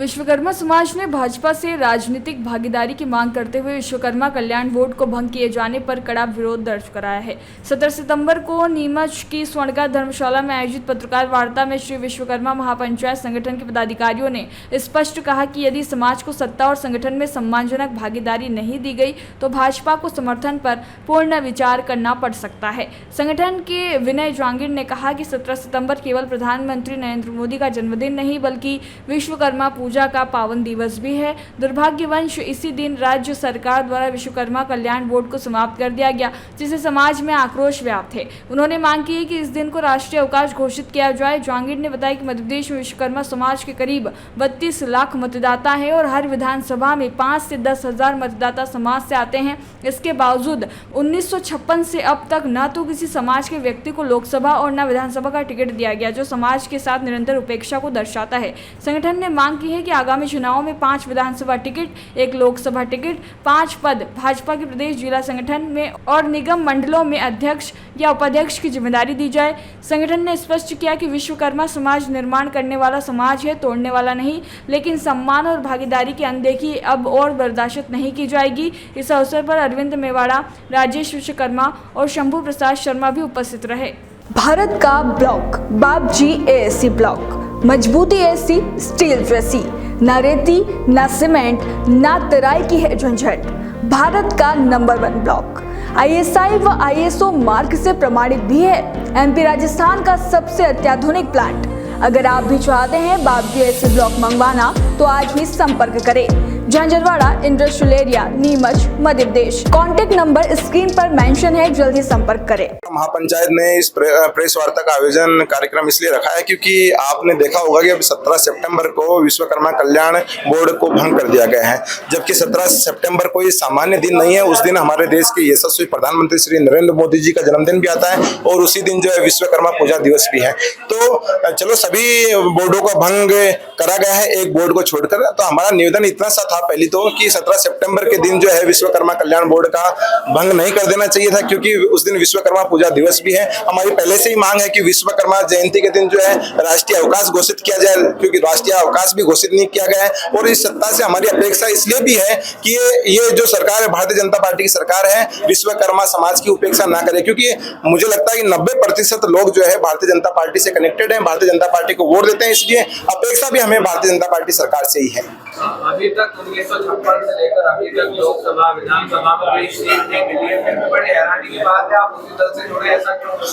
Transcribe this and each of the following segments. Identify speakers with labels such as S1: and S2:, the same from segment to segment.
S1: विश्वकर्मा समाज ने भाजपा से राजनीतिक भागीदारी की मांग करते हुए विश्वकर्मा कल्याण बोर्ड को भंग किए जाने पर कड़ा विरोध दर्ज कराया है। 17 सितंबर को नीमच की स्वर्णकार धर्मशाला में आयोजित पत्रकार वार्ता में श्री विश्वकर्मा महापंचायत संगठन के पदाधिकारियों ने स्पष्ट कहा कि यदि समाज को सत्ता और संगठन में सम्मानजनक भागीदारी नहीं दी गई तो भाजपा को समर्थन पर पूर्ण विचार करना पड़ सकता है। संगठन के विनय जांगिड़ ने कहा कि 17 सितंबर केवल प्रधानमंत्री नरेंद्र मोदी का जन्मदिन नहीं बल्कि विश्वकर्मा पूजा का पावन दिवस भी है। दुर्भाग्यवश इसी दिन राज्य सरकार द्वारा विश्वकर्मा कल्याण बोर्ड को समाप्त कर दिया गया, जिससे समाज में आक्रोश व्याप्त है। उन्होंने मांग की है कि इस दिन को राष्ट्रीय अवकाश घोषित किया जाए। जांगिड़ ने बताया कि मध्य प्रदेश में विश्वकर्मा समाज के करीब 32 लाख मतदाता है और हर विधानसभा में 5 से 10 हजार मतदाता समाज से आते हैं। इसके बावजूद 1956 से अब तक न तो किसी समाज के व्यक्ति को लोकसभा और न विधानसभा का टिकट दिया गया, जो समाज के साथ निरंतर उपेक्षा को दर्शाता है। संगठन ने मांग की है कि आगामी चुनावों में 5 विधानसभा टिकट, 1 लोकसभा टिकट, 5 पद भाजपा के प्रदेश जिला संगठन में और निगम मंडलों में अध्यक्ष या उपाध्यक्ष की जिम्मेदारी दी जाए। संगठन ने स्पष्ट किया कि विश्वकर्मा समाज निर्माण करने वाला समाज है, तोड़ने वाला नहीं, लेकिन सम्मान और भागीदारी की अनदेखी अब और बर्दाश्त नहीं की जाएगी। इस अवसर पर अरविंद मेवाड़ा, राजेश विश्वकर्मा और शंभू प्रसाद शर्मा भी उपस्थित रहे।
S2: भारत का ब्लॉक बाबजी एएससी ब्लॉक, मजबूती ऐसी स्टील जैसी, ना रेती ना सीमेंट ना तराई की है झंझट। भारत का नंबर 1 ब्लॉक ISI व ISO मार्क से प्रमाणित भी है। MP राजस्थान का सबसे अत्याधुनिक प्लांट। अगर आप भी चाहते हैं बाबजी एएससी ब्लॉक मंगवाना तो आज ही संपर्क करें। Jhanjharwada industrial area, Neemuch, Madhya Pradesh. Contact number screen पर मेंशन है, जल्दी संपर्क करें।
S3: महापंचायत ने इस प्रेस वार्ता का आयोजन कार्यक्रम इसलिए रखा है क्योंकि आपने देखा होगा कि अभी 17 सितंबर को विश्वकर्मा कल्याण बोर्ड को भंग कर दिया गया है, जबकि 17 सितंबर कोई सामान्य दिन नहीं है। उस दिन हमारे देश के यशस्वी प्रधानमंत्री श्री नरेंद्र मोदी जी का जन्मदिन भी आता है और उसी दिन जो है विश्वकर्मा पूजा दिवस भी है। तो चलो सभी बोर्डों का भंग करा गया है, एक बोर्ड को छोड़कर। तो हमारा निवेदन इतना सा था पहली तो कि 17 सितंबर के दिन जो है विश्वकर्मा कल्याण बोर्ड का भंग नहीं कर देना चाहिए था, क्योंकि उस दिन विश्वकर्मा पूजा दिवस भी है। हमारी पहले से ही मांग है कि विश्वकर्मा जयंती के दिन जो है राष्ट्रीय अवकाश घोषित किया जाए, क्योंकि राष्ट्रीय अवकाश भी घोषित नहीं किया गया है। और इस सत्ता से हमारी अपेक्षा इसलिए भी है कि ये जो सरकार है, भारतीय जनता पार्टी की सरकार है, विश्वकर्मा समाज की उपेक्षा ना करे, क्योंकि मुझे लगता है कि 90% लोग जो है भारतीय जनता पार्टी से कनेक्टेड है, भारतीय जनता पार्टी को वोट देते हैं। इसलिए अपेक्षा भी हमें भारतीय जनता पार्टी सरकार से ही है।
S4: अभी तक 1956 से लेकर अभी तक लोकसभा विधानसभा में सीट नहीं मिली है, बड़ी हैरानी की बात है। आप उसी दल से जुड़े हैं?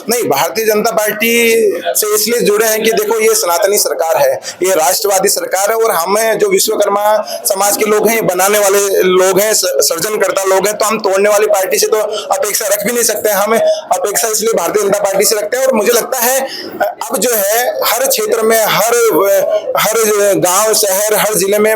S3: नहीं, भारतीय जनता पार्टी से इसलिए जुड़े हैं कि देखो ये सनातनी सरकार है, ये राष्ट्रवादी सरकार है और हमें जो विश्वकर्मा समाज के लोग हैं, ये बनाने वाले लोग हैं, सृजनकर्ता लोग हैं, तो हम तोड़ने वाली पार्टी से तो अपेक्षा रख भी नहीं सकते। हमें अपेक्षा इसलिए भारतीय जनता पार्टी से रखते हैं। और मुझे लगता है अब जो है हर क्षेत्र में, हर गांव, शहर, हर जिले में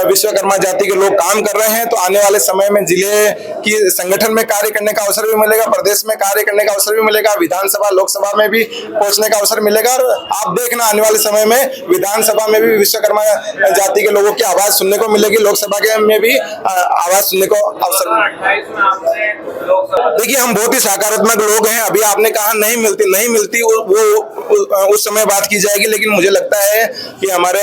S3: विश्वकर्मा जाति के लोग काम कर रहे हैं। तो आने वाले समय में जिले की संगठन में कार्य करने का अवसर भी मिलेगा, प्रदेश में कार्य करने का अवसर भी मिलेगा, विधानसभा लोकसभा में भी पहुंचने का अवसर मिलेगा। और आप देखना आने वाले समय में विधानसभा में भी विश्वकर्मा जाति के लोगों की आवाज सुनने को मिलेगी, लोकसभा के में भी आवाज सुनने को अवसर मिलेगा। देखिए, हम बहुत ही सकारात्मक लोग हैं। अभी आपने कहा नहीं मिलती वो उस समय बात की जाएगी, लेकिन मुझे लगता है कि हमारे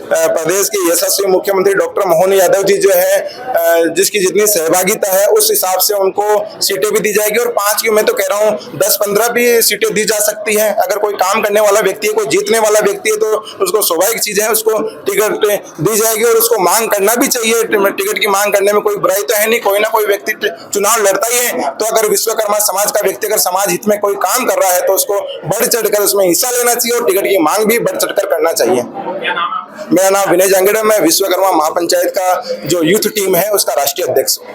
S3: प्रदेश के यशस्वी मुख्यमंत्री डॉक्टर मोहन यादव जी जो है, जिसकी जितनी सहभागिता है उस हिसाब से उनको सीटें भी दी जाएगी। और 5 की मैं तो कह रहा हूँ 10-15 भी सीटें दी जा सकती हैं। अगर कोई काम करने वाला व्यक्ति है, कोई जीतने वाला व्यक्ति है, तो उसको स्वाभाविक चीज है, उसको टिकट दी जाएगी और उसको मांग करना भी चाहिए। टिकट की मांग करने में कोई बुराई तो है नहीं, कोई ना कोई व्यक्ति चुनाव लड़ता ही है। तो अगर विश्वकर्मा समाज का व्यक्ति अगर समाज हित में कोई काम कर रहा है तो उसको बढ़ चढ़कर उसमें हिस्सा लेना चाहिए और टिकट की मांग भी बढ़ चढ़कर करना चाहिए। मेरा नाम विनय जांगिड़ है, मैं विश्वकर्मा महापंचायत का जो यूथ टीम है उसका राष्ट्रीय अध्यक्ष हूँ।